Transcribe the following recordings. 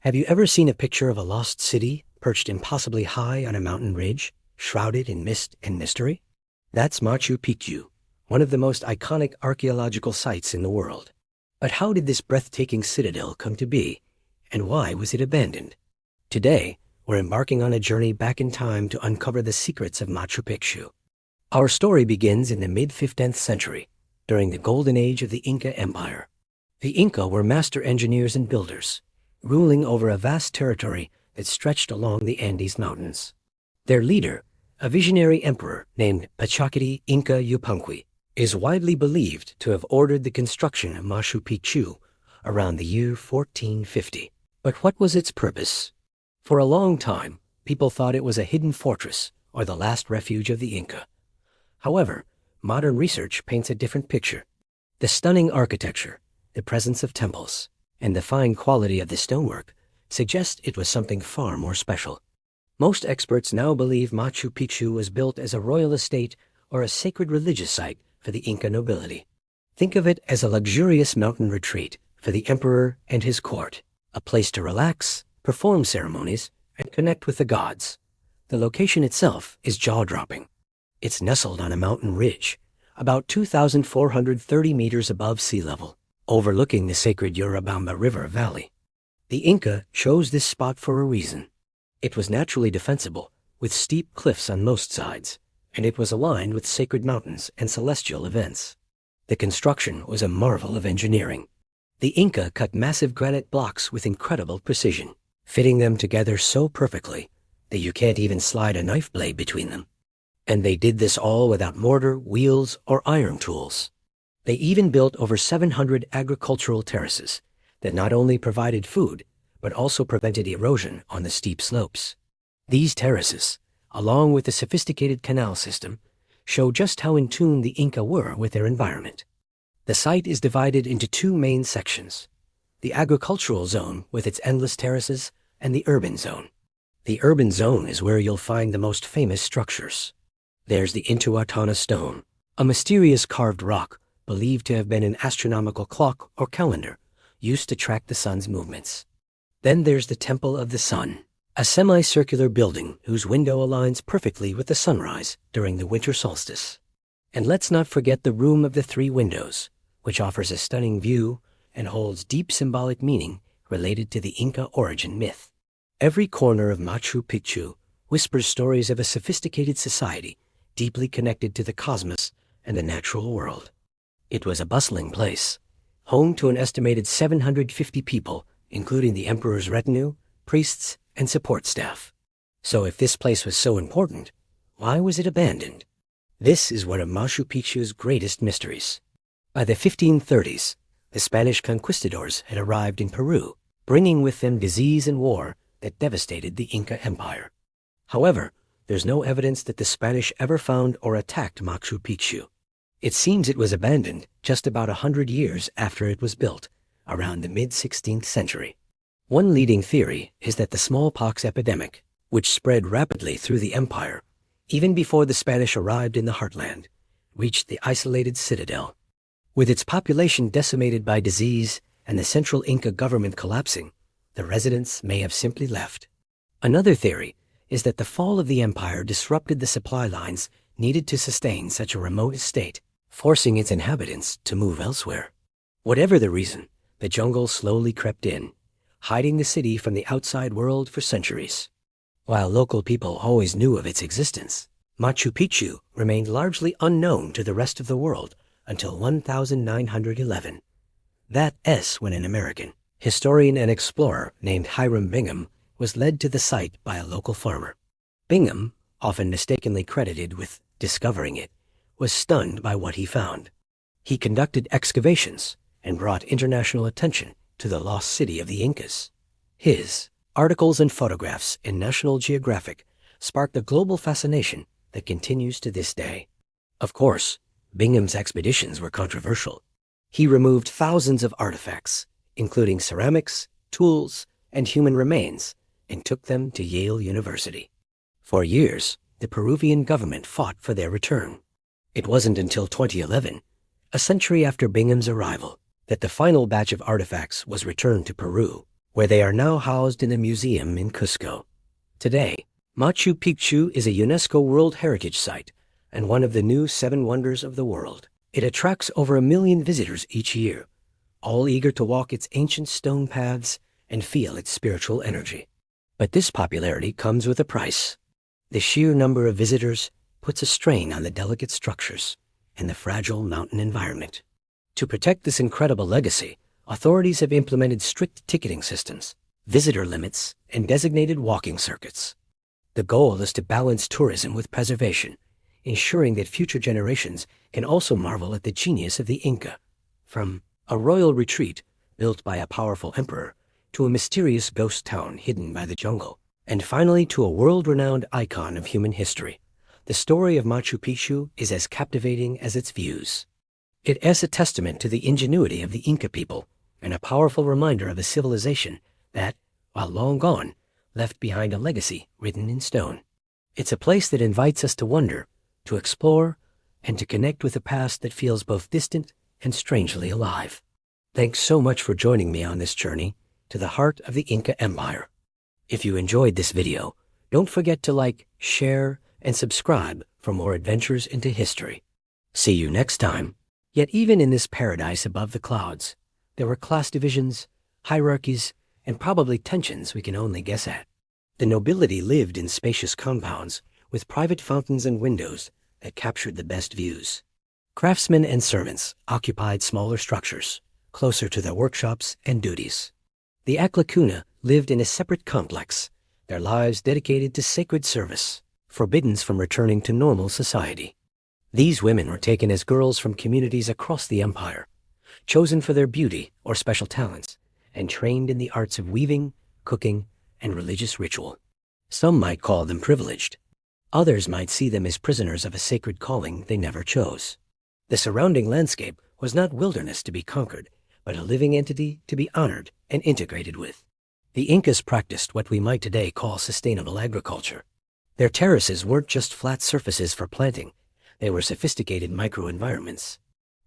Have you ever seen a picture of a lost city perched impossibly high on a mountain ridge, shrouded in mist and mystery? That's Machu Picchu, one of the most iconic archaeological sites in the world. But how did this breathtaking citadel come to be, and why was it abandoned? Today, we're embarking on a journey back in time to uncover the secrets of Machu Picchu. Our story begins in the mid-15th century, during the golden age of the Inca Empire. The Inca were master engineers and builders, ruling over a vast territory that stretched along the Andes Mountains. Their leader, a visionary emperor named Pachacuti Inca Yupanqui, is widely believed to have ordered the construction of Machu Picchu around the year 1450. But what was its purpose? For a long time, people thought it was a hidden fortress or the last refuge of the Inca. However, modern research paints a different picture. The stunning architecture, the presence of temples, and the fine quality of the stonework suggest it was something far more special. Most experts now believe Machu Picchu was built as a royal estate or a sacred religious site for the Inca nobility. Think of it as a luxurious mountain retreat for the emperor and his court, a place to relax, perform ceremonies, and connect with the gods. The location itself is jaw-dropping. It's nestled on a mountain ridge, about 2,430 meters above sea level, overlooking the sacred Urubamba River Valley. The Inca chose this spot for a reason. It was naturally defensible, with steep cliffs on most sides, and it was aligned with sacred mountains and celestial events. The construction was a marvel of engineering. The Inca cut massive granite blocks with incredible precision, fitting them together so perfectly that you can't even slide a knife blade between them. And they did this all without mortar, wheels, or iron tools. They even built over 700 agricultural terraces that not only provided food, but also prevented erosion on the steep slopes. These terraces, along with the sophisticated canal system, show just how in tune the Inca were with their environment. The site is divided into two main sections: the agricultural zone with its endless terraces and the urban zone. The urban zone is where you'll find the most famous structures. There's the Intihuatana stone, a mysterious carved rock believed to have been an astronomical clock or calendar used to track the sun's movements. Then there's the Temple of the Sun, a semicircular building whose window aligns perfectly with the sunrise during the winter solstice. And let's not forget the Room of the Three Windows, which offers a stunning view and holds deep symbolic meaning related to the Inca origin myth. Every corner of Machu Picchu whispers stories of a sophisticated society deeply connected to the cosmos and the natural world. It was a bustling place, home to an estimated 750 people, including the emperor's retinue, priests, and support staff. So if this place was so important, why was it abandoned? This is one of Machu Picchu's greatest mysteries. By the 1530s, the Spanish conquistadors had arrived in Peru, bringing with them disease and war that devastated the Inca Empire. However, there's no evidence that the Spanish ever found or attacked Machu Picchu. It seems it was abandoned just about 100 years after it was built, around the mid-16th century. One leading theory is that the smallpox epidemic, which spread rapidly through the empire, even before the Spanish arrived in the heartland, reached the isolated citadel. With its population decimated by disease and the central Inca government collapsing, the residents may have simply left. Another theory is that the fall of the empire disrupted the supply lines needed to sustain such a remote estate, forcing its inhabitants to move elsewhere. Whatever the reason, the jungle slowly crept in, hiding the city from the outside world for centuries. While local people always knew of its existence, Machu Picchu remained largely unknown to the rest of the world until 1911. That's when an American historian and explorer named Hiram Bingham was led to the site by a local farmer. Bingham, often mistakenly credited with discovering it, was stunned by what he found. He conducted excavations and brought international attention to the lost city of the Incas. His articles and photographs in National Geographic sparked a global fascination that continues to this day. Of course, Bingham's expeditions were controversial. He removed thousands of artifacts, including ceramics, tools, and human remains, and took them to Yale University. For years, the Peruvian government fought for their return. It wasn't until 2011, a century after Bingham's arrival, that the final batch of artifacts was returned to Peru, where they are now housed in a museum in Cusco. Today, Machu Picchu is a UNESCO World Heritage Site and one of the new 7 wonders of the world. It attracts over 1 million visitors each year, all eager to walk its ancient stone paths and feel its spiritual energy. But this popularity comes with a price. The sheer number of visitors puts a strain on the delicate structures and the fragile mountain environment. To protect this incredible legacy, authorities have implemented strict ticketing systems, visitor limits, and designated walking circuits. The goal is to balance tourism with preservation, ensuring that future generations can also marvel at the genius of the Inca. From a royal retreat built by a powerful emperor to a mysterious ghost town hidden by the jungle, and finally to a world-renowned icon of human history, the story of Machu Picchu is as captivating as its views. It is a testament to the ingenuity of the Inca people and a powerful reminder of a civilization that, while long gone, left behind a legacy written in stone. It's a place that invites us to wonder, to explore, and to connect with a past that feels both distant and strangely alive. Thanks so much for joining me on this journey to the heart of the Inca Empire. If you enjoyed this video, don't forget to like, share, and subscribe for more adventures into history. See you next time. Yet even in this paradise above the clouds, there were class divisions, hierarchies, and probably tensions we can only guess at. The nobility lived in spacious compounds with private fountains and windows that captured the best views. Craftsmen and servants occupied smaller structures, closer to their workshops and duties. The Aklakuna lived in a separate complex, their lives dedicated to sacred service, forbidden from returning to normal society. These women were taken as girls from communities across the empire, chosen for their beauty or special talents, and trained in the arts of weaving, cooking, and religious ritual. Some might call them privileged. Others might see them as prisoners of a sacred calling they never chose. The surrounding landscape was not wilderness to be conquered, but a living entity to be honored and integrated with. The Incas practiced what we might today call sustainable agriculture. Their terraces weren't just flat surfaces for planting, they were sophisticated microenvironments.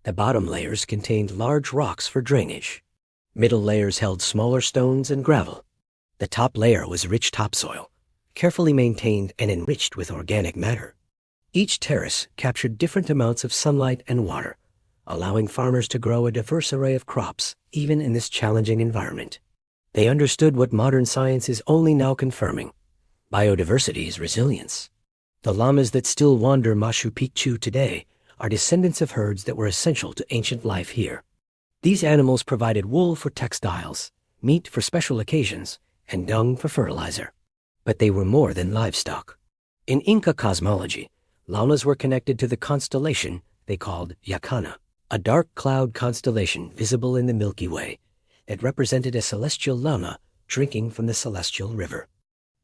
The bottom layers contained large rocks for drainage. Middle layers held smaller stones and gravel. The top layer was rich topsoil, carefully maintained and enriched with organic matter. Each terrace captured different amounts of sunlight and water, allowing farmers to grow a diverse array of crops even in this challenging environment. They understood what modern science is only now confirming: biodiversity's resilience. The llamas that still wander Machu Picchu today are descendants of herds that were essential to ancient life here. These animals provided wool for textiles, meat for special occasions, and dung for fertilizer. But they were more than livestock. In Inca cosmology, llamas were connected to the constellation they called Yakana, a dark cloud constellation visible in the Milky Way that represented a celestial llama drinking from the celestial river.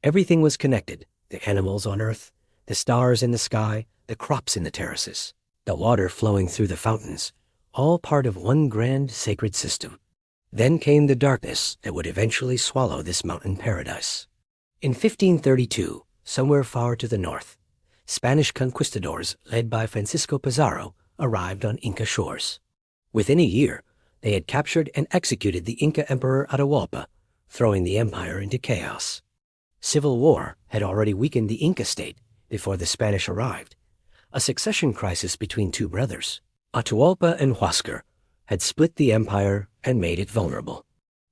Everything was connected: the animals on earth, the stars in the sky, the crops in the terraces, the water flowing through the fountains, all part of one grand sacred system. Then came the darkness that would eventually swallow this mountain paradise. In 1532, somewhere far to the north, Spanish conquistadors led by Francisco Pizarro arrived on Inca shores. Within a year, they had captured and executed the Inca Emperor Atahualpa, throwing the empire into chaos. Civil war had already weakened the Inca state before the Spanish arrived. A succession crisis between two brothers, Atahualpa and Huáscar, had split the empire and made it vulnerable.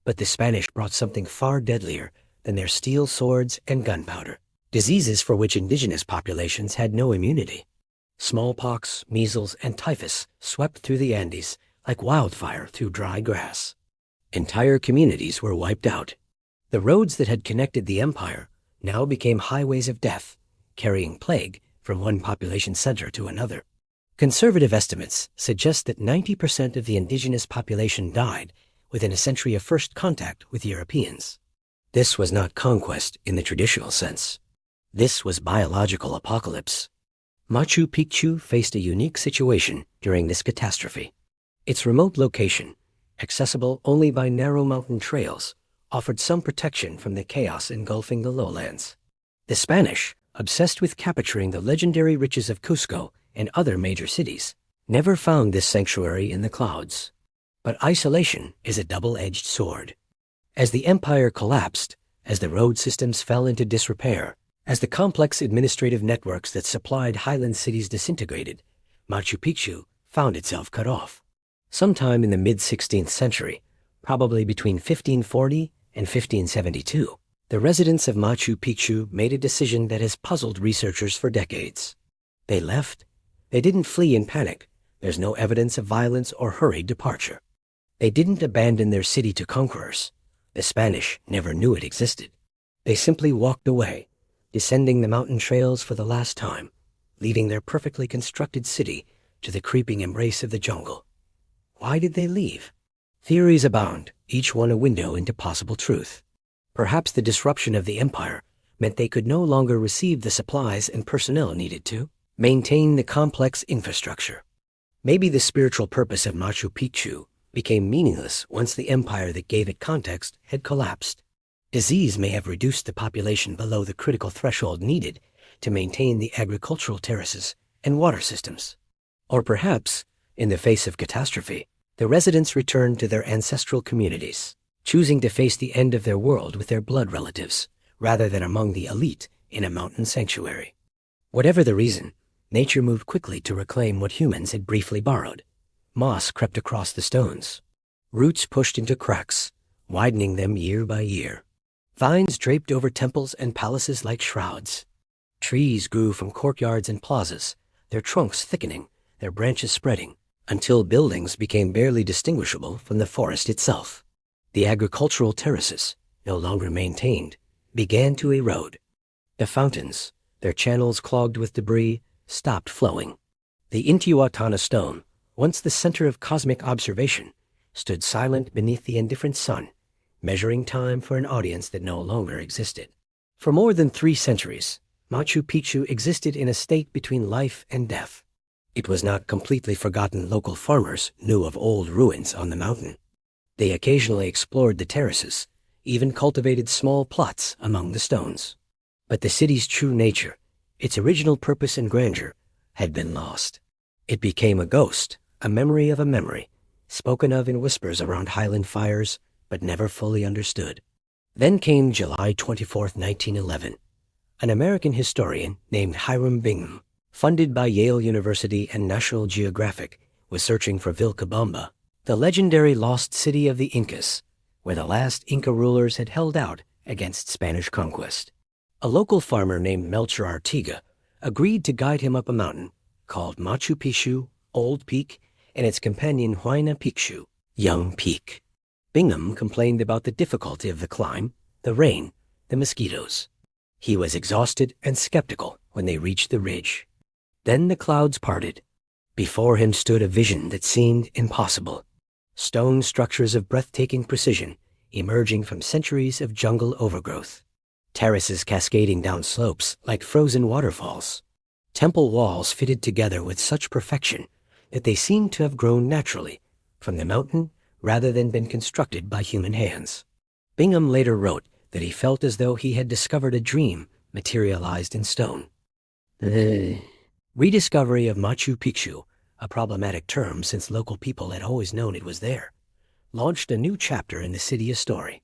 But the Spanish brought something far deadlier than their steel swords and gunpowder, diseases for which indigenous populations had no immunity. Smallpox, measles, and typhus swept through the Andes like wildfire through dry grass. Entire communities were wiped out. The roads that had connected the empire now became highways of death, carrying plague from one population center to another. Conservative estimates suggest that 90% of the indigenous population died within a century of first contact with Europeans. This was not conquest in the traditional sense. This was biological apocalypse. Machu Picchu faced a unique situation during this catastrophe. Its remote location, accessible only by narrow mountain trails, offered some protection from the chaos engulfing the lowlands. The Spanish, obsessed with capturing the legendary riches of Cusco and other major cities, never found this sanctuary in the clouds. But isolation is a double-edged sword. As the empire collapsed, as the road systems fell into disrepair, as the complex administrative networks that supplied highland cities disintegrated, Machu Picchu found itself cut off. Sometime in the mid-16th century, probably between 1540 and 1572, the residents of Machu Picchu made a decision that has puzzled researchers for decades. They left. They didn't flee in panic. There's no evidence of violence or hurried departure. They didn't abandon their city to conquerors. The Spanish never knew it existed. They simply walked away, descending the mountain trails for the last time, leaving their perfectly constructed city to the creeping embrace of the jungle. Why did they leave? Theories abound, each one a window into possible truth. Perhaps the disruption of the empire meant they could no longer receive the supplies and personnel needed to maintain the complex infrastructure. Maybe the spiritual purpose of Machu Picchu became meaningless once the empire that gave it context had collapsed. Disease may have reduced the population below the critical threshold needed to maintain the agricultural terraces and water systems. Or perhaps, in the face of catastrophe, the residents returned to their ancestral communities, choosing to face the end of their world with their blood relatives, rather than among the elite in a mountain sanctuary. Whatever the reason, nature moved quickly to reclaim what humans had briefly borrowed. Moss crept across the stones. Roots pushed into cracks, widening them year by year. Vines draped over temples and palaces like shrouds. Trees grew from courtyards and plazas, their trunks thickening, their branches spreading, until buildings became barely distinguishable from the forest itself. The agricultural terraces, no longer maintained, began to erode. The fountains, their channels clogged with debris, stopped flowing. The Intihuatana stone, once the center of cosmic observation, stood silent beneath the indifferent sun, measuring time for an audience that no longer existed. For more than 3 centuries, Machu Picchu existed in a state between life and death. It was not completely forgotten. Local farmers knew of old ruins on the mountain. They occasionally explored the terraces, even cultivated small plots among the stones. But the city's true nature, its original purpose and grandeur, had been lost. It became a ghost, a memory of a memory, spoken of in whispers around highland fires, but never fully understood. Then came July 24, 1911. An American historian named Hiram Bingham, funded by Yale University and National Geographic, was searching for Vilcabamba, the legendary lost city of the Incas, where the last Inca rulers had held out against Spanish conquest. A local farmer named Melchor Artiga agreed to guide him up a mountain called Machu Picchu, Old Peak, and its companion Huayna Picchu, Young Peak. Bingham complained about the difficulty of the climb, the rain, the mosquitoes. He was exhausted and skeptical when they reached the ridge. Then the clouds parted. Before him stood a vision that seemed impossible. Stone structures of breathtaking precision emerging from centuries of jungle overgrowth. Terraces cascading down slopes like frozen waterfalls. Temple walls fitted together with such perfection that they seemed to have grown naturally from the mountain rather than been constructed by human hands. Bingham later wrote that he felt as though he had discovered a dream materialized in stone. The rediscovery of Machu Picchu, a problematic term since local people had always known it was there, launched a new chapter in the city's story.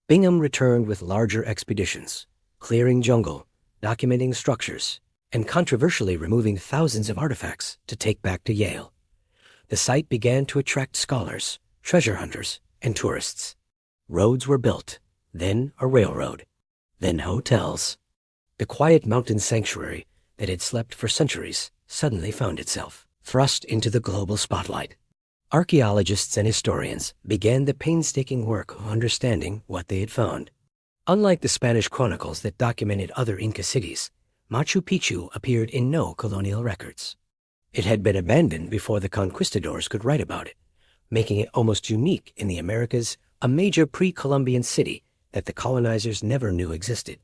Bingham returned with larger expeditions, clearing jungle, documenting structures, and controversially removing thousands of artifacts to take back to Yale. The site began to attract scholars, treasure hunters, and tourists. Roads were built, then a railroad, then hotels. The quiet mountain sanctuary that had slept for centuries suddenly found itself thrust into the global spotlight. Archaeologists and historians began the painstaking work of understanding what they had found. Unlike the Spanish chronicles that documented other Inca cities, Machu Picchu appeared in no colonial records. It had been abandoned before the conquistadors could write about it, making it almost unique in the Americas, a major pre-Columbian city that the colonizers never knew existed.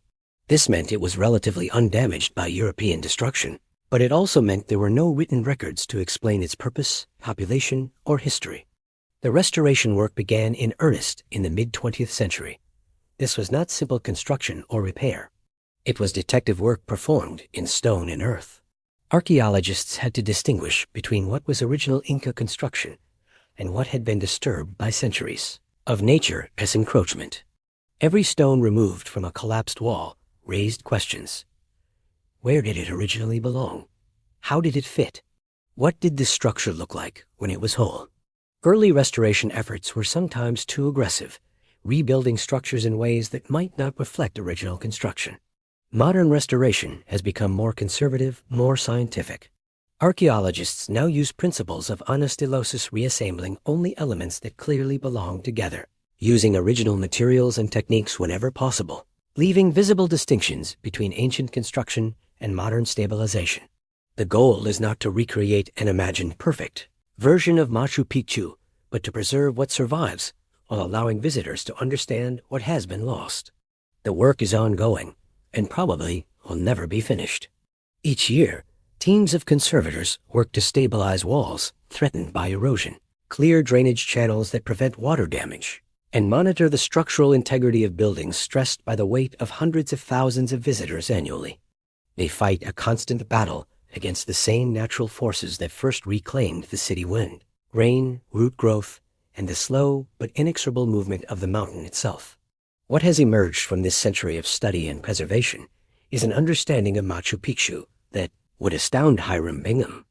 This meant it was relatively undamaged by European destruction, but it also meant there were no written records to explain its purpose, population, or history. The restoration work began in earnest in the mid-20th century. This was not simple construction or repair. It was detective work performed in stone and earth. Archaeologists had to distinguish between what was original Inca construction and what had been disturbed by centuries of nature as encroachment. Every stone removed from a collapsed wall raised questions. Where did it originally belong? How did it fit? What did this structure look like when it was whole? Early restoration efforts were sometimes too aggressive, rebuilding structures in ways that might not reflect original construction. Modern restoration has become more conservative, more scientific. Archaeologists now use principles of anastylosis, reassembling only elements that clearly belong together, using original materials and techniques whenever possible, leaving visible distinctions between ancient construction and modern stabilization. The goal is not to recreate an imagined perfect version of Machu Picchu, but to preserve what survives while allowing visitors to understand what has been lost. The work is ongoing and probably will never be finished. Each year, teams of conservators work to stabilize walls threatened by erosion, clear drainage channels that prevent water damage, and monitor the structural integrity of buildings stressed by the weight of hundreds of thousands of visitors annually. They fight a constant battle against the same natural forces that first reclaimed the city: wind, rain, root growth, and the slow but inexorable movement of the mountain itself. What has emerged from this century of study and preservation is an understanding of Machu Picchu that would astound Hiram Bingham.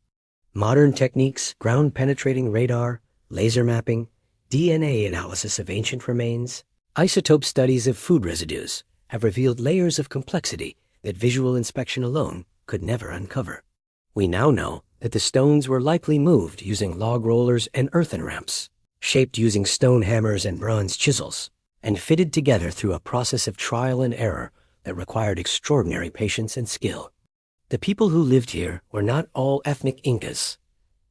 Modern techniques, ground-penetrating radar, laser mapping, DNA analysis of ancient remains, isotope studies of food residues have revealed layers of complexity that visual inspection alone could never uncover. We now know that the stones were likely moved using log rollers and earthen ramps, shaped using stone hammers and bronze chisels, and fitted together through a process of trial and error that required extraordinary patience and skill. The people who lived here were not all ethnic Incas.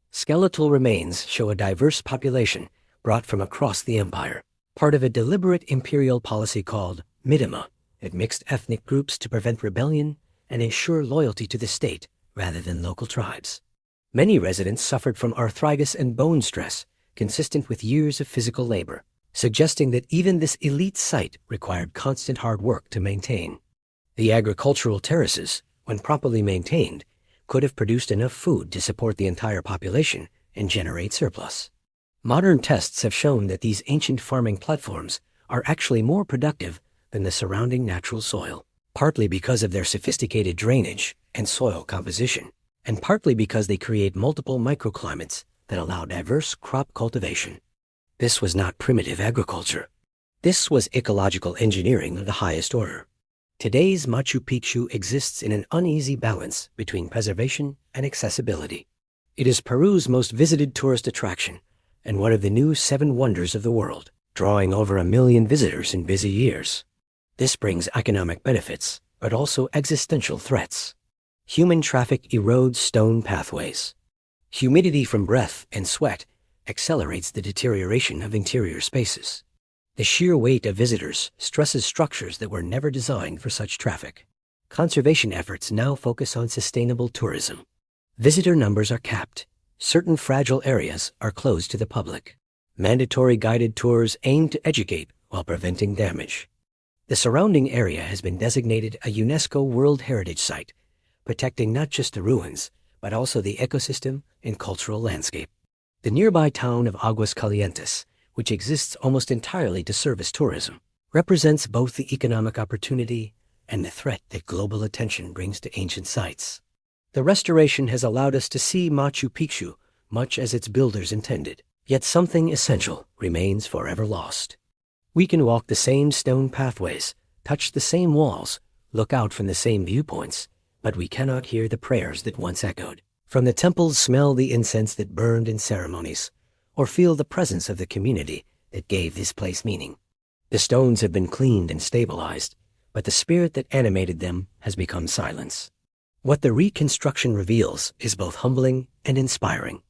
Skeletal remains show a diverse population brought from across the empire, part of a deliberate imperial policy called Midima that mixed ethnic groups to prevent rebellion and ensure loyalty to the state rather than local tribes. Many residents suffered from arthritis and bone stress consistent with years of physical labor, suggesting that even this elite site required constant hard work to maintain. The agricultural terraces, when properly maintained, could have produced enough food to support the entire population and generate surplus. Modern tests have shown that these ancient farming platforms are actually more productive than the surrounding natural soil, partly because of their sophisticated drainage and soil composition, and partly because they create multiple microclimates that allow diverse crop cultivation. This was not primitive agriculture. This was ecological engineering of the highest order. Today's Machu Picchu exists in an uneasy balance between preservation and accessibility. It is Peru's most visited tourist attraction and one of the new 7 wonders of the world, drawing over 1 million visitors in busy years. This brings economic benefits, but also existential threats. Human traffic erodes stone pathways. Humidity from breath and sweat accelerates the deterioration of interior spaces. The sheer weight of visitors stresses structures that were never designed for such traffic. Conservation efforts now focus on sustainable tourism. Visitor numbers are capped. Certain fragile areas are closed to the public. Mandatory guided tours aim to educate while preventing damage. The surrounding area has been designated a UNESCO World Heritage Site, protecting not just the ruins, but also the ecosystem and cultural landscape. The nearby town of Aguas Calientes, which exists almost entirely to service tourism, represents both the economic opportunity and the threat that global attention brings to ancient sites. The restoration has allowed us to see Machu Picchu much as its builders intended, yet something essential remains forever lost. We can walk the same stone pathways, touch the same walls, look out from the same viewpoints, but we cannot hear the prayers that once echoed. From the temples, smell the incense that burned in ceremonies, or feel the presence of the community that gave this place meaning. The stones have been cleaned and stabilized, but the spirit that animated them has become silence. What the reconstruction reveals is both humbling and inspiring.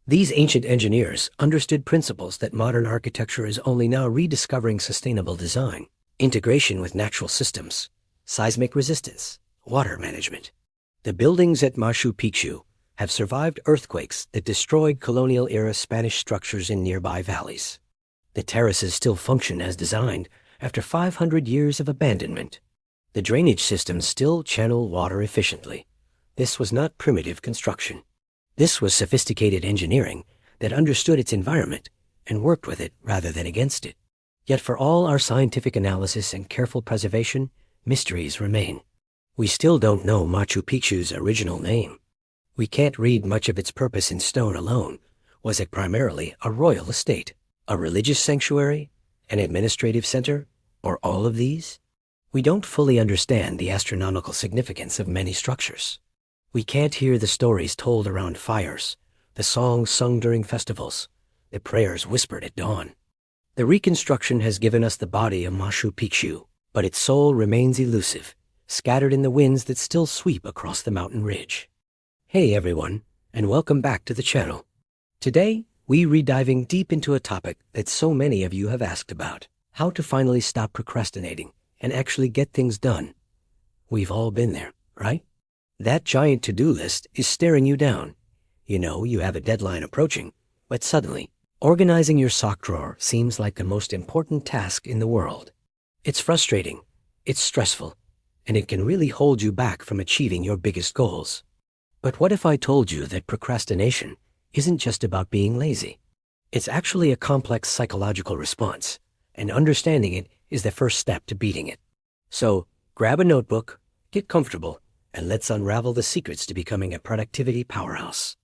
These ancient engineers understood principles that modern architecture is only now rediscovering: sustainable design, integration with natural systems, seismic resistance, water management. The buildings at Machu Picchu have survived earthquakes that destroyed colonial-era Spanish structures in nearby valleys. The terraces still function as designed after 500 years of abandonment. The drainage systems still channel water efficiently. This was not primitive construction. This was sophisticated engineering that understood its environment and worked with it rather than against it. Yet for all our scientific analysis and careful preservation, mysteries remain. We still don't know Machu Picchu's original name. We can't read much of its purpose in stone alone. Was it primarily a royal estate, a religious sanctuary, an administrative center, or all of these? We don't fully understand the astronomical significance of many structures. We can't hear the stories told around fires, the songs sung during festivals, the prayers whispered at dawn. The Reconstruction has given us the body of Machu Picchu, but its soul remains elusive, scattered in the winds that still sweep across the mountain ridge. Hey everyone, and welcome back to the channel. Today, we're diving deep into a topic that so many of you have asked about: how to finally stop procrastinating and actually get things done. We've all been there, right? That giant to-do list is staring you down. You know you have a deadline approaching, but suddenly, organizing your sock drawer seems like the most important task in the world. It's frustrating, it's stressful, and it can really hold you back from achieving your biggest goals. But what if I told you that procrastination isn't just about being lazy? It's actually a complex psychological response, and understanding it is the first step to beating it. So, grab a notebook, get comfortable, and let's unravel the secrets to becoming a productivity powerhouse.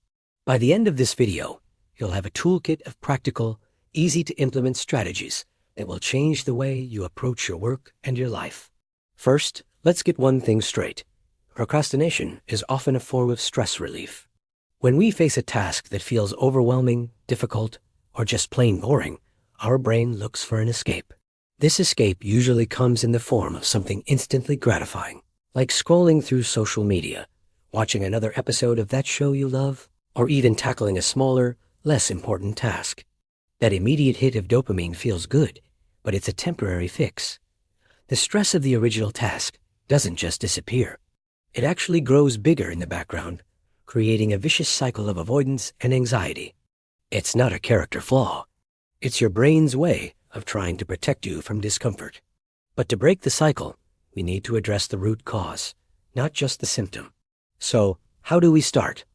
By the end of this video, you'll have a toolkit of practical, easy-to-implement strategies that will change the way you approach your work and your life. First, let's get one thing straight. Procrastination is often a form of stress relief. When we face a task that feels overwhelming, difficult, or just plain boring, our brain looks for an escape. This escape usually comes in the form of something instantly gratifying, like scrolling through social media, watching another episode of that show you love, or even tackling a smaller, less important task. That immediate hit of dopamine feels good, but it's a temporary fix. The stress of the original task doesn't just disappear. It actually grows bigger in the background, creating a vicious cycle of avoidance and anxiety. It's not a character flaw. It's your brain's way of trying to protect you from discomfort. But to break the cycle, we need to address the root cause, not just the symptom. So, how do we start?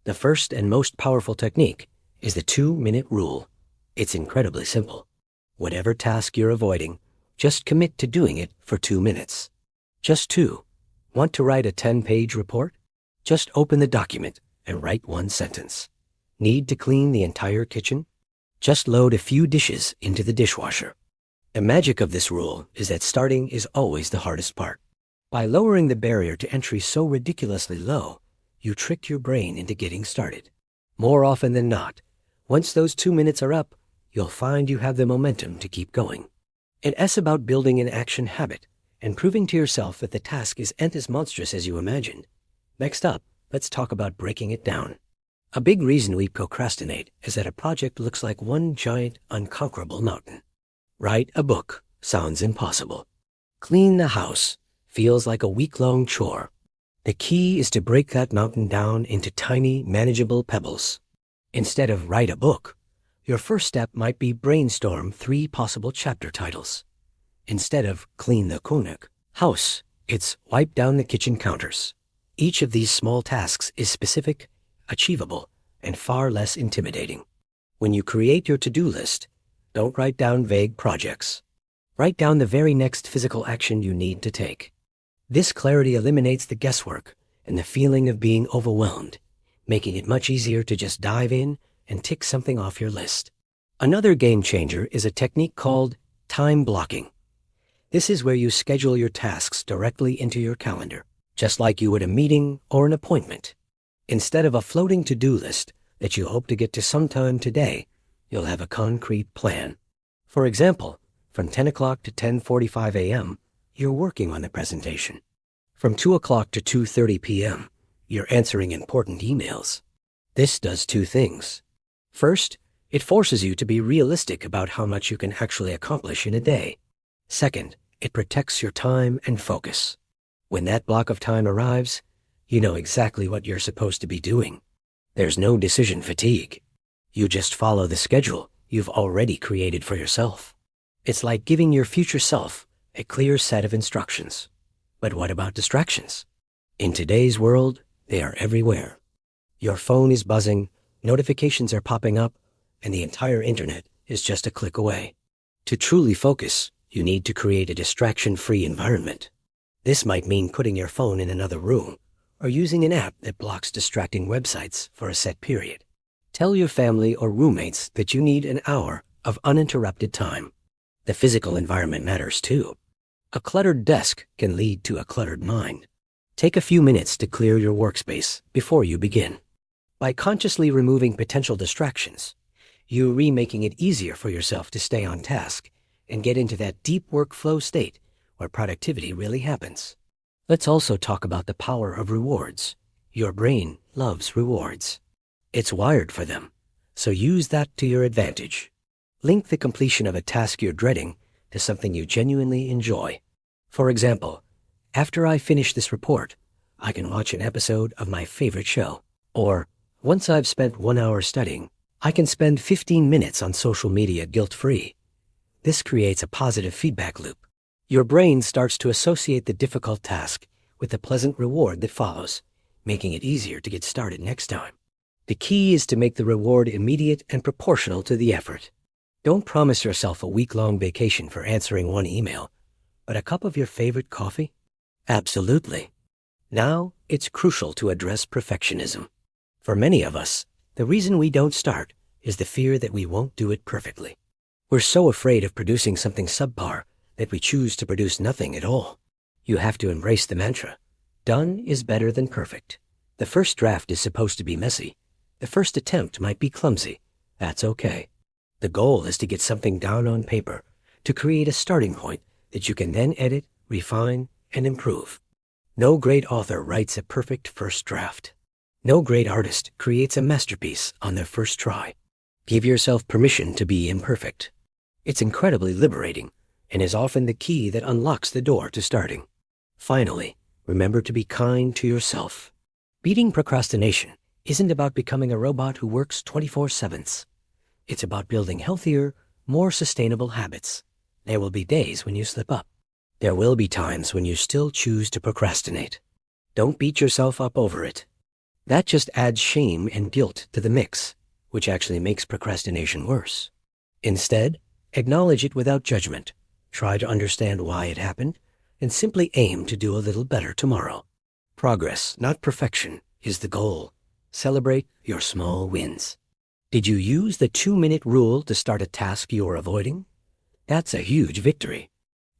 The first and most powerful technique is the 2-minute rule. It's incredibly simple. Whatever task you're avoiding, just commit to doing it for 2 minutes. Just 2. Want to write a 10-page report? Just open the document and write 1 sentence. Need to clean the entire kitchen? Just load a few dishes into the dishwasher. The magic of this rule is that starting is always the hardest part. By lowering the barrier to entry so ridiculously low, you trick your brain into getting started. More often than not, once those 2 minutes are up, you'll find you have the momentum to keep going. It's about building an action habit and proving to yourself that the task isn't as monstrous as you imagined. Next up, let's talk about breaking it down. A big reason we procrastinate is that a project looks like one giant, unconquerable mountain. Write a book sounds impossible. Clean the house feels like a week-long chore. The key is to break that mountain down into tiny, manageable pebbles. Instead of write a book, your first step might be brainstorm 3 possible chapter titles. Instead of clean the house, it's wipe down the kitchen counters. Each of these small tasks is specific, achievable, and far less intimidating. When you create your to-do list, don't write down vague projects. Write down the very next physical action you need to take. This clarity eliminates the guesswork and the feeling of being overwhelmed, making it much easier to just dive in and tick something off your list. Another game changer is a technique called time blocking. This is where you schedule your tasks directly into your calendar, just like you would a meeting or an appointment. Instead of a floating to-do list that you hope to get to sometime today, you'll have a concrete plan. For example, from 10 o'clock to 10:45 a.m., you're working on the presentation. From 2 o'clock to 2:30 p.m., you're answering important emails. This does 2 things. First, it forces you to be realistic about how much you can actually accomplish in a day. Second, it protects your time and focus. When that block of time arrives, you know exactly what you're supposed to be doing. There's no decision fatigue. You just follow the schedule you've already created for yourself. It's like giving your future self a clear set of instructions. But what about distractions? In today's world, they are everywhere. Your phone is buzzing, notifications are popping up, and the entire internet is just a click away. To truly focus, you need to create a distraction-free environment. This might mean putting your phone in another room or using an app that blocks distracting websites for a set period. Tell your family or roommates that you need an hour of uninterrupted time. The physical environment matters too. A cluttered desk can lead to a cluttered mind. Take a few minutes to clear your workspace before you begin. By consciously removing potential distractions, you're making it easier for yourself to stay on task and get into that deep workflow state where productivity really happens. Let's also talk about the power of rewards. Your brain loves rewards. It's wired for them, so use that to your advantage. Link the completion of a task you're dreading to something you genuinely enjoy. For example, after I finish this report, I can watch an episode of my favorite show. Or, once I've spent 1 hour studying, I can spend 15 minutes on social media guilt-free. This creates a positive feedback loop. Your brain starts to associate the difficult task with the pleasant reward that follows, making it easier to get started next time. The key is to make the reward immediate and proportional to the effort. Don't promise yourself a week-long vacation for answering one email, but a cup of your favorite coffee? Absolutely. Now, it's crucial to address perfectionism. For many of us, the reason we don't start is the fear that we won't do it perfectly. We're so afraid of producing something subpar that we choose to produce nothing at all. You have to embrace the mantra, done is better than perfect. The first draft is supposed to be messy. The first attempt might be clumsy. That's okay. The goal is to get something down on paper, to create a starting point that you can then edit, refine, and improve. No great author writes a perfect first draft. No great artist creates a masterpiece on their first try. Give yourself permission to be imperfect. It's incredibly liberating and is often the key that unlocks the door to starting. Finally, remember to be kind to yourself. Beating procrastination isn't about becoming a robot who works 24/7. It's about building healthier, more sustainable habits. There will be days when you slip up. There will be times when you still choose to procrastinate. Don't beat yourself up over it. That just adds shame and guilt to the mix, which actually makes procrastination worse. Instead, acknowledge it without judgment. Try to understand why it happened, and simply aim to do a little better tomorrow. Progress, not perfection, is the goal. Celebrate your small wins. Did you use the 2-minute rule to start a task you are avoiding? That's a huge victory.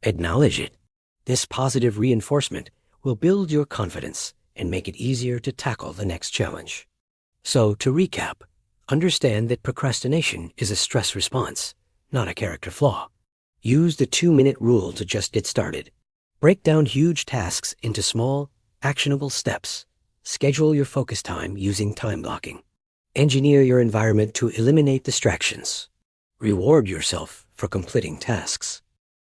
Acknowledge it. This positive reinforcement will build your confidence and make it easier to tackle the next challenge. So, to recap, understand that procrastination is a stress response, not a character flaw. Use the 2-minute rule to just get started. Break down huge tasks into small, actionable steps. Schedule your focus time using time blocking. Engineer your environment to eliminate distractions. Reward yourself for completing tasks.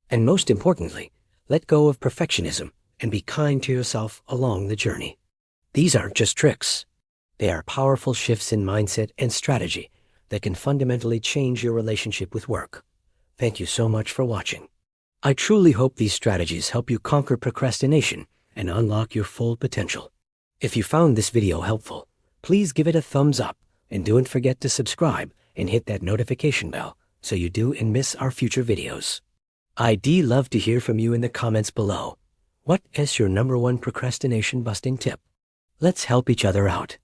And most importantly, let go of perfectionism and be kind to yourself along the journey. These aren't just tricks. They are powerful shifts in mindset and strategy that can fundamentally change your relationship with work. Thank you so much for watching. I truly hope these strategies help you conquer procrastination and unlock your full potential. If you found this video helpful, please give it a thumbs up and don't forget to subscribe and hit that notification bell so you don't miss our future videos. I'd love to hear from you in the comments below. What is your #1 procrastination busting tip? Let's help each other out.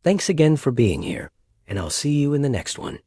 Thanks again for being here, and I'll see you in the next one.